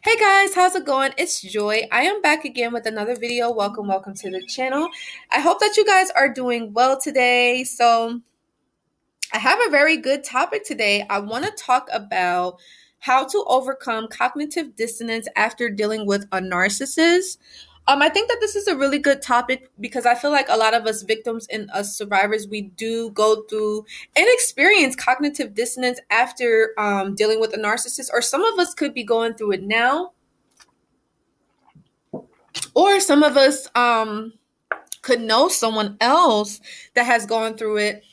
Hey guys, how's it going? It's Joy. I am back again with another video. Welcome to the channel. I hope that you guys are doing well today. So, I have a very good topic today. I want to talk about how to overcome cognitive dissonance after dealing with a narcissist. I think that this is a really good topic because I feel like a lot of us victims and us survivors, we do go through and experience cognitive dissonance after dealing with a narcissist, or some of us could be going through it now, or some of us could know someone else that has gone through it,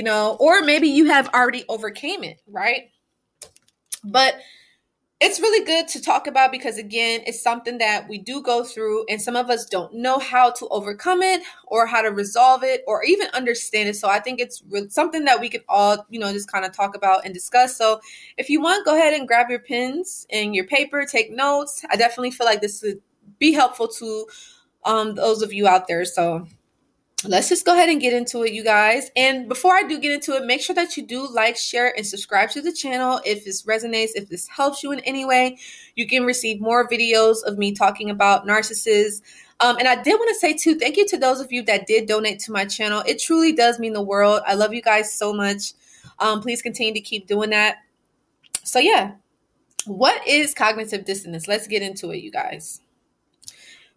or maybe you have already overcame it, right? But it's really good to talk about because, again, it's something that we do go through, and some of us don't know how to overcome it or how to resolve it or even understand it. So I think it's something that we could all, just kind of talk about and discuss. So if you want, go ahead and grab your pens and your paper, take notes. I definitely feel like this would be helpful to those of you out there. So let's just go ahead and get into it, you guys. And before I do get into it, make sure that you do like, share, and subscribe to the channel if this resonates, if this helps you in any way. You can receive more videos of me talking about narcissists. And I did want to say, too, thank you to those of you that did donate to my channel. It truly does mean the world. I love you guys so much. Please continue to keep doing that. So, yeah, what is cognitive dissonance? Let's get into it, you guys.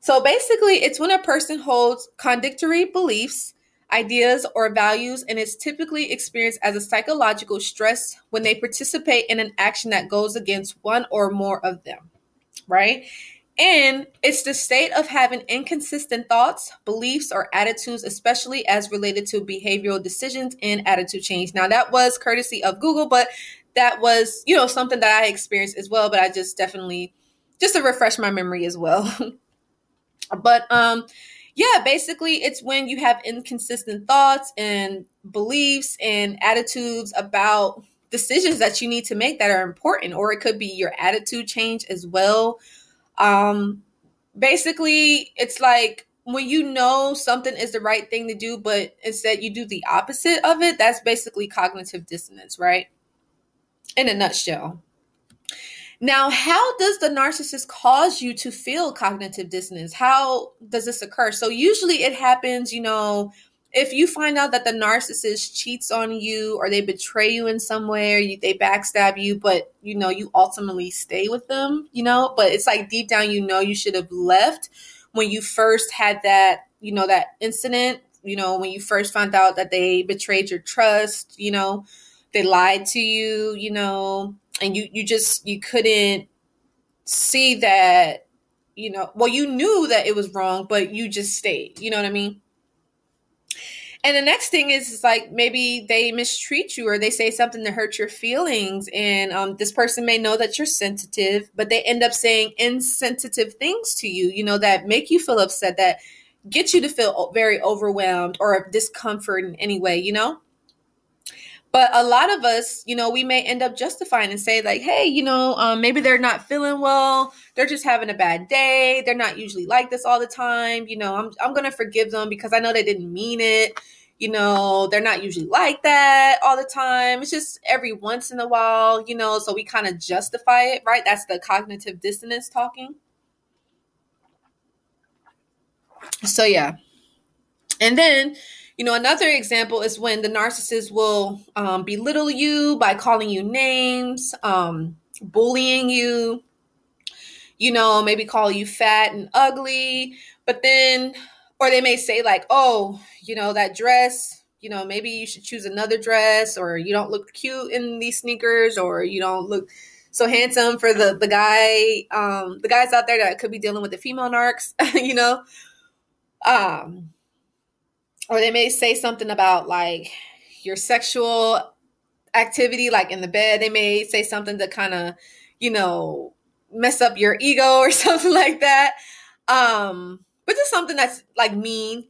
So basically, it's when a person holds contradictory beliefs, ideas, or values, and is typically experienced as a psychological stress when they participate in an action that goes against one or more of them, right? And it's the state of having inconsistent thoughts, beliefs, or attitudes, especially as related to behavioral decisions and attitude change. Now, that was courtesy of Google, but that was, something that I experienced as well, but I just definitely, just to refresh my memory as well. But basically it's when you have inconsistent thoughts and beliefs and attitudes about decisions that you need to make that are important, or it could be your attitude change as well. Basically, it's like when you know something is the right thing to do, but instead you do the opposite of it, that's basically cognitive dissonance, right? In a nutshell. Now, how does the narcissist cause you to feel cognitive dissonance? How does this occur? So usually it happens, if you find out that the narcissist cheats on you or they betray you in some way or they backstab you, but, you ultimately stay with them, but it's like deep down, you should have left when you first had that, that incident, when you first found out that they betrayed your trust, they lied to you, and you couldn't see that, you knew that it was wrong, but you just stayed, you know what I mean? And the next thing is like maybe they mistreat you or they say something to hurt your feelings. And this person may know that you're sensitive, but they end up saying insensitive things to you, that make you feel upset, that get you to feel very overwhelmed or discomfort in any way, But a lot of us, we may end up justifying and say like, hey, maybe they're not feeling well. They're just having a bad day. They're not usually like this all the time. I'm going to forgive them because I know they didn't mean it. They're not usually like that all the time. It's just every once in a while, so we kind of justify it, right? That's the cognitive dissonance talking. So, yeah. And then, another example is when the narcissist will belittle you by calling you names, bullying you, maybe call you fat and ugly, but then, or they may say like, oh, that dress, maybe you should choose another dress, or you don't look cute in these sneakers, or you don't look so handsome for the guys out there that could be dealing with the female narcs, or they may say something about like your sexual activity, like in the bed. They may say something to kind of, mess up your ego or something like that. But just something that's like mean,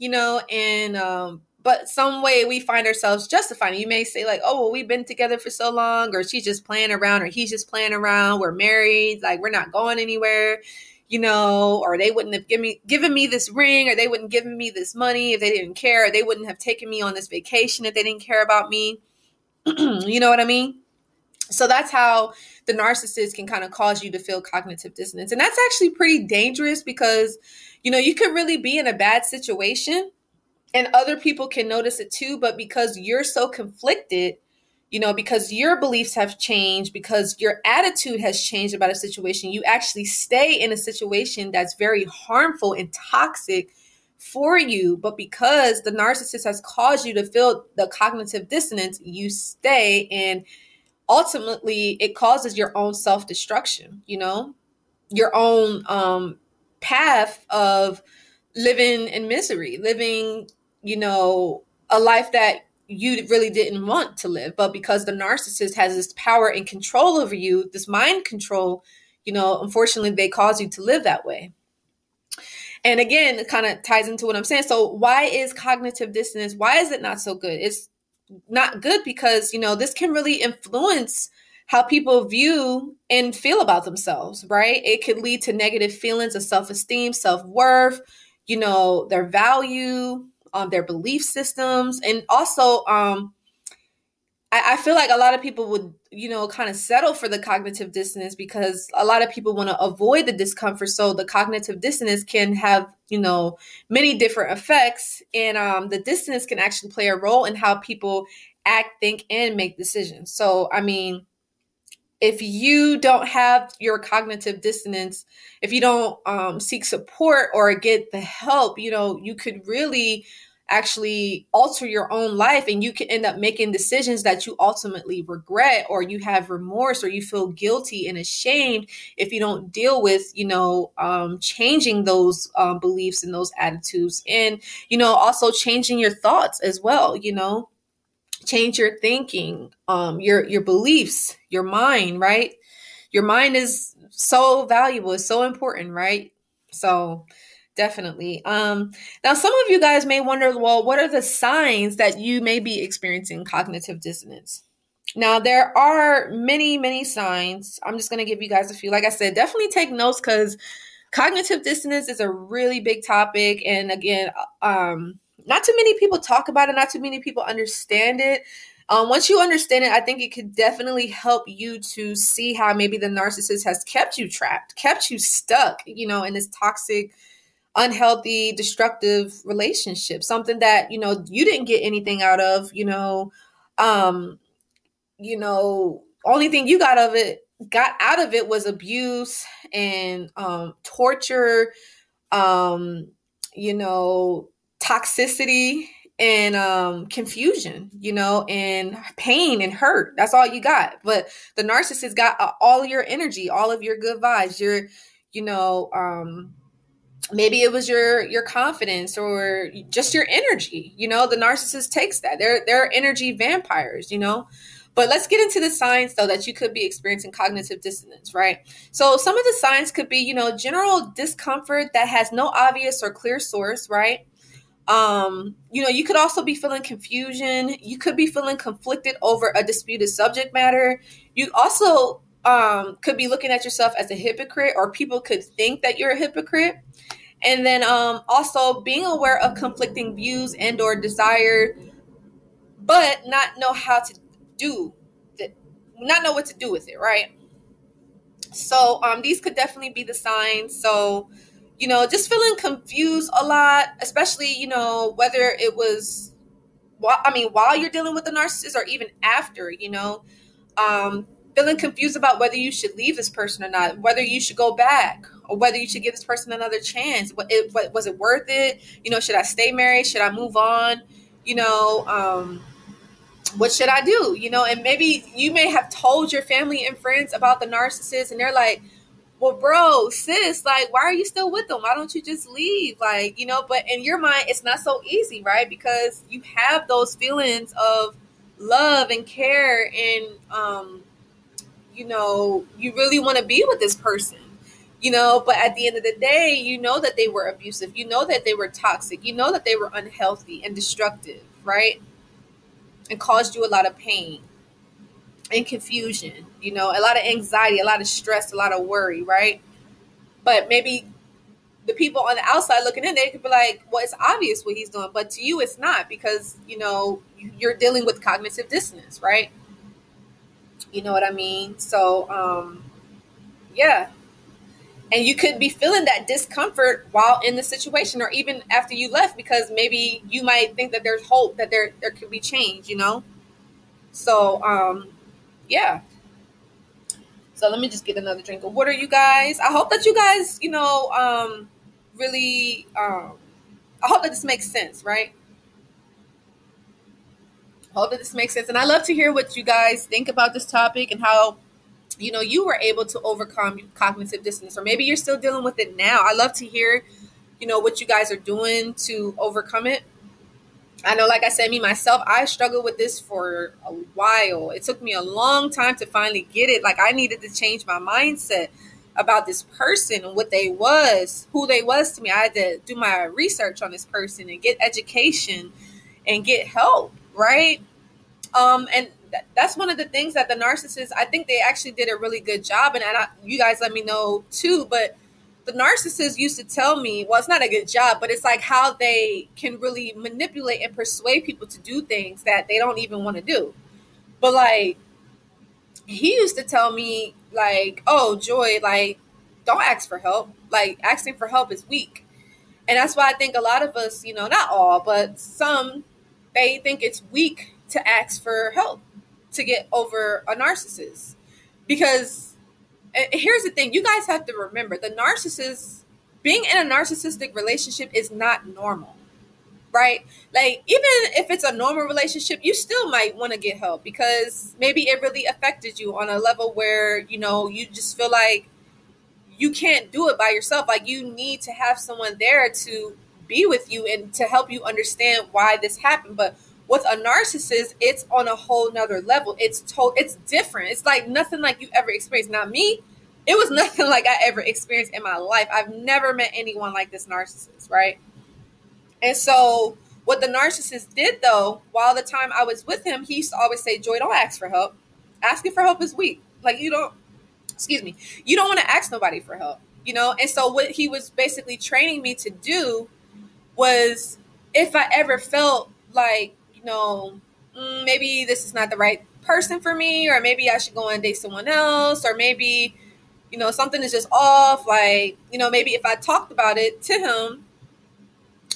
but some way we find ourselves justifying. You may say like, oh, well, we've been together for so long, or she's just playing around, or he's just playing around. We're married, like we're not going anywhere. Or they wouldn't have given me this ring, or they wouldn't give me this money if they didn't care, or they wouldn't have taken me on this vacation if they didn't care about me. You know what I mean? So that's how the narcissist can kind of cause you to feel cognitive dissonance. And that's actually pretty dangerous because, you could really be in a bad situation and other people can notice it too. But because you're so conflicted, because your beliefs have changed, because your attitude has changed about a situation, you actually stay in a situation that's very harmful and toxic for you. But because the narcissist has caused you to feel the cognitive dissonance, you stay, and ultimately it causes your own self-destruction, your own path of living in misery, living, a life that you really didn't want to live. But because the narcissist has this power and control over you, this mind control, unfortunately, they cause you to live that way. And again, it kind of ties into what I'm saying. So why is cognitive dissonance, why is it not so good? It's not good because, this can really influence how people view and feel about themselves, right? It could lead to negative feelings of self-esteem, self-worth, their value, their belief systems. And also, I feel like a lot of people would, kind of settle for the cognitive dissonance because a lot of people want to avoid the discomfort. So the cognitive dissonance can have, many different effects. And the dissonance can actually play a role in how people act, think, and make decisions. So, I mean, if you don't have your cognitive dissonance, if you don't seek support or get the help, you could really actually alter your own life, and you can end up making decisions that you ultimately regret, or you have remorse, or you feel guilty and ashamed if you don't deal with, changing those beliefs and those attitudes, and, also changing your thoughts as well, change your thinking, your beliefs, your mind, right? Your mind is so valuable. It's so important, right? So definitely. Now, some of you guys may wonder, well, what are the signs that you may be experiencing cognitive dissonance? Now, there are many, many signs. I'm just going to give you guys a few. Like I said, definitely take notes because cognitive dissonance is a really big topic. And again, not too many people talk about it. Not too many people understand it. Once you understand it, I think it could definitely help you to see how maybe the narcissist has kept you trapped, kept you stuck, in this toxic, unhealthy, destructive relationship, something that, you didn't get anything out of, only thing you got out of it was abuse and torture, toxicity and confusion, and pain and hurt. That's all you got. But the narcissist got all your energy, all of your good vibes, your, maybe it was your confidence or just your energy. The narcissist takes that. They're energy vampires, But let's get into the signs, though, that you could be experiencing cognitive dissonance, right? So some of the signs could be, general discomfort that has no obvious or clear source, right? You could also be feeling confusion. You could be feeling conflicted over a disputed subject matter. You also could be looking at yourself as a hypocrite, or people could think that you're a hypocrite. And then also being aware of conflicting views and or desire, but not know what to do with it, right? So these could definitely be the signs. So, just feeling confused a lot, especially, whether it was, while you're dealing with the narcissist or even after, feeling confused about whether you should leave this person or not, whether you should go back or whether you should give this person another chance. Was it worth it? Should I stay married? Should I move on? What should I do? And maybe you may have told your family and friends about the narcissist and they're like, well, bro, sis, like, why are you still with them? Why don't you just leave? Like, but in your mind, it's not so easy, right? Because you have those feelings of love and care and, you really want to be with this person, but at the end of the day, that they were abusive, that they were toxic, that they were unhealthy and destructive, right? And caused you a lot of pain and confusion, a lot of anxiety, a lot of stress, a lot of worry, right? But maybe the people on the outside looking in, they could be like, well, it's obvious what he's doing. But to you, it's not because, you're dealing with cognitive dissonance, right? You know what I mean? So, yeah. And you could be feeling that discomfort while in the situation or even after you left, because maybe you might think that there's hope, that there could be change, you know? So, yeah. So let me just get another drink of water, you guys. I hope that you guys, really, I hope that this makes sense, right? I hope that this makes sense. And I love to hear what you guys think about this topic and how, you were able to overcome cognitive dissonance, or maybe you're still dealing with it now. I love to hear, what you guys are doing to overcome it. I know, like I said, me, myself, I struggled with this for a while. It took me a long time to finally get it. Like, I needed to change my mindset about this person and what they was, who they was to me. I had to do my research on this person and get education and get help, right? And that's one of the things that the narcissists, I think they actually did a really good job. And you guys let me know too, but the narcissist used to tell me, well, it's not a good job, but it's like how they can really manipulate and persuade people to do things that they don't even want to do. But like, he used to tell me like, oh, Joy, like, don't ask for help. Like, asking for help is weak. And that's why I think a lot of us, not all, but some, they think it's weak to ask for help to get over a narcissist. Because here's the thing, you guys have to remember, the narcissist, being in a narcissistic relationship is not normal, right? Like, even if it's a normal relationship, you still might want to get help because maybe it really affected you on a level where, you just feel like you can't do it by yourself. Like, you need to have someone there to be with you and to help you understand why this happened. But with a narcissist, it's on a whole nother level. It's different. It's like nothing like you ever experienced. Now, me, it was nothing like I ever experienced in my life. I've never met anyone like this narcissist, right? And so what the narcissist did, though, while the time I was with him, he used to always say, Joy, don't ask for help. Asking for help is weak. Like, you don't want to ask nobody for help, And so what he was basically training me to do was, if I ever felt like, maybe this is not the right person for me, or maybe I should go and date someone else, or maybe, something is just off. Like, maybe if I talked about it to him,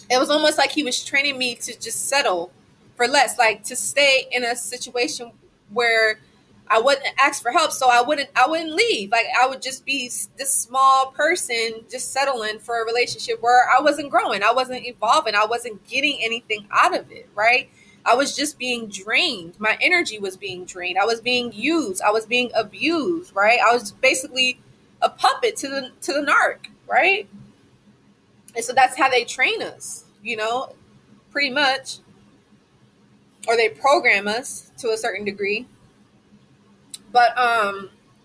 it was almost like he was training me to just settle for less, like to stay in a situation where I wouldn't ask for help. So I wouldn't leave. Like, I would just be this small person just settling for a relationship where I wasn't growing. I wasn't evolving. I wasn't getting anything out of it. Right. I was just being drained. My energy was being drained. I was being used. I was being abused. Right. I was basically a puppet to the narc. Right. And so that's how they train us, pretty much, or they program us to a certain degree. But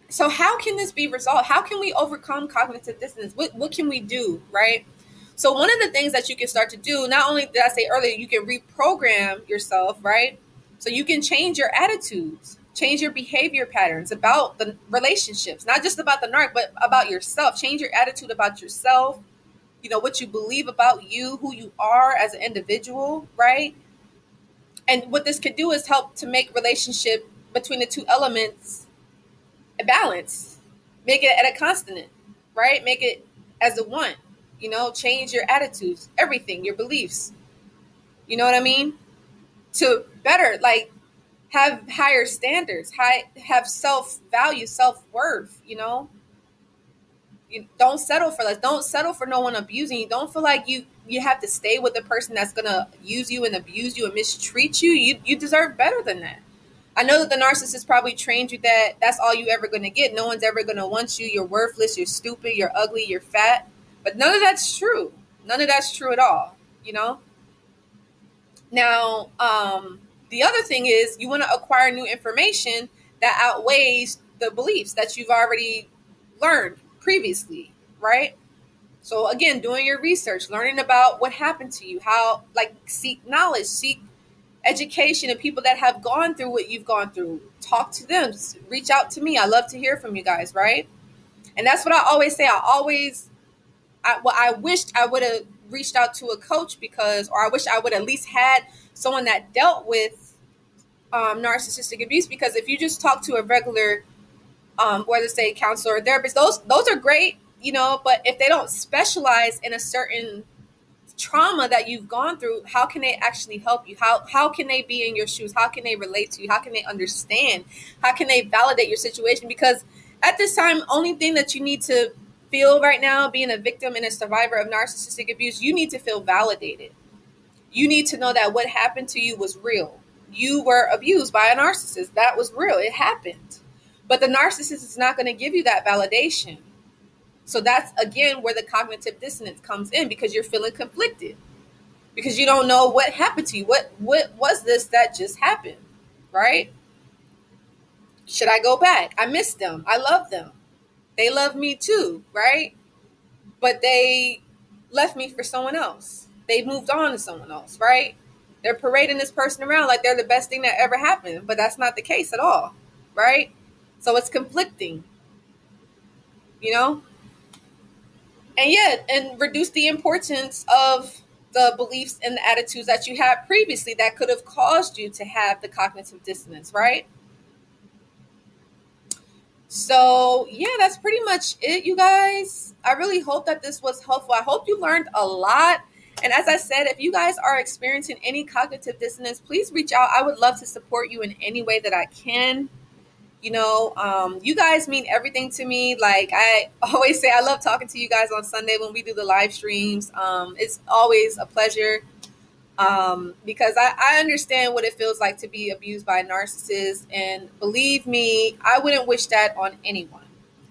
so how can this be resolved? How can we overcome cognitive dissonance? What can we do, right? So one of the things that you can start to do, not only did I say earlier, you can reprogram yourself, right? So you can change your attitudes, change your behavior patterns about the relationships, not just about the narc, but about yourself. Change your attitude about yourself, what you believe about you, who you are as an individual, right? And what this could do is help to make relationship between the two elements a balance, make it at a constant, right? Make it as a one, change your attitudes, everything, your beliefs, you know what I mean? To better, like, have higher standards, have self-value, self-worth, You don't settle for less. Don't settle for no one abusing you. Don't feel like you have to stay with the person that's going to use you and abuse you and mistreat you. You deserve better than that. I know that the narcissist probably trained you that that's all you ever going to get. No one's ever going to want you. You're worthless. You're stupid. You're ugly. You're fat. But none of that's true. None of that's true at all, Now, the other thing is you want to acquire new information that outweighs the beliefs that you've already learned previously, right? So again, doing your research, learning about what happened to you, how, like, seek knowledge, seek education, and people that have gone through what you've gone through. Talk to them. Reach out to me. I love to hear from you guys, right? And that's what I always say. I wished I would have reached out to a coach or I wish I would at least had someone that dealt with narcissistic abuse, because if you just talk to a regular, whether say counselor or therapist, those are great, you know, but if they don't specialize in a certain trauma that you've gone through, how can they actually help you? How can they be in your shoes? How can they relate to you? How can they understand? How can they validate your situation? Because at this time, only thing that you need to feel right now, being a victim and a survivor of narcissistic abuse, you need to feel validated. You need to know that what happened to you was real. You were abused by a narcissist. That was real. It happened. But the narcissist is not going to give you that validation. So that's, again, where the cognitive dissonance comes in, because you're feeling conflicted, because you don't know what happened to you. What was this that just happened, right? Should I go back? I miss them. I love them. They love me too, right? But they left me for someone else. They moved on to someone else, right? They're parading this person around like they're the best thing that ever happened, but that's not the case at all, right? So it's conflicting, you know? And yeah, and reduce the importance of the beliefs and the attitudes that you had previously that could have caused you to have the cognitive dissonance, right? So yeah, that's pretty much it, you guys. I really hope that this was helpful. I hope you learned a lot. And as I said, if you guys are experiencing any cognitive dissonance, please reach out. I would love to support you in any way that I can. You know, you guys mean everything to me. Like I always say, I love talking to you guys on Sunday when we do the live streams. It's always a pleasure, because I understand what it feels like to be abused by a narcissist. And believe me, I wouldn't wish that on anyone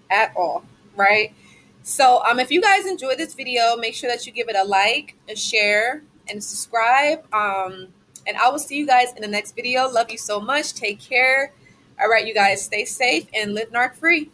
at all, right? So if you guys enjoyed this video, make sure that you give it a like, a share, and subscribe. And I will see you guys in the next video. Love you so much. Take care. All right, you guys, stay safe and live narc free.